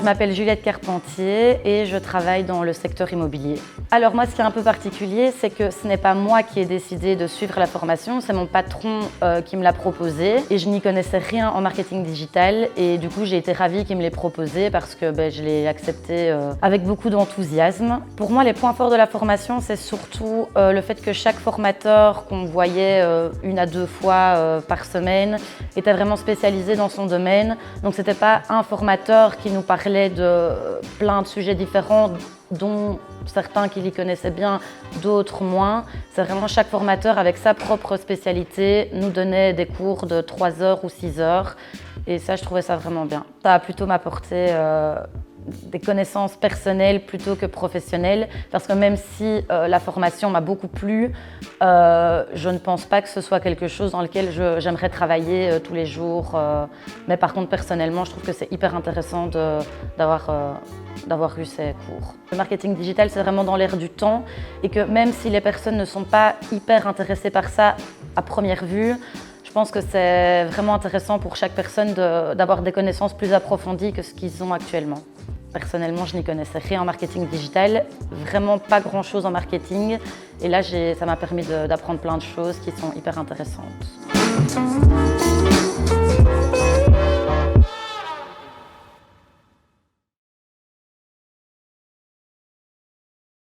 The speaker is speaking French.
m'appelle Juliette Carpentier et je travaille dans le secteur immobilier. Alors moi, ce qui est un peu particulier, c'est que ce n'est pas moi qui ai décidé de suivre la formation, c'est mon patron qui me l'a proposé et je n'y connaissais rien en marketing digital et du coup j'ai été ravie qu'il me l'ait proposé parce que je l'ai accepté avec beaucoup d'enthousiasme. Pour moi, les points forts de la formation, c'est surtout le fait que chaque formateur qu'on voyait 1 à 2 fois par semaine était vraiment spécialisé dans son domaine. Donc c'était pas un formateur qui nous parlait de plein de sujets différents, dont certains qui l'y connaissaient bien, d'autres moins. C'est vraiment chaque formateur avec sa propre spécialité nous donnait des cours de 3 heures ou 6 heures et ça, je trouvais ça vraiment bien. Ça a plutôt m'apporté des connaissances personnelles plutôt que professionnelles parce que même si la formation m'a beaucoup plu, je ne pense pas que ce soit quelque chose dans lequel j'aimerais travailler tous les jours. Mais par contre, personnellement, je trouve que c'est hyper intéressant d'avoir eu ces cours. Le marketing digital, c'est vraiment dans l'air du temps et que même si les personnes ne sont pas hyper intéressées par ça à première vue, je pense que c'est vraiment intéressant pour chaque personne d'avoir des connaissances plus approfondies que ce qu'ils ont actuellement. Personnellement, je n'y connaissais rien en marketing digital, vraiment pas grand-chose en marketing. Et là, ça m'a permis d'apprendre plein de choses qui sont hyper intéressantes.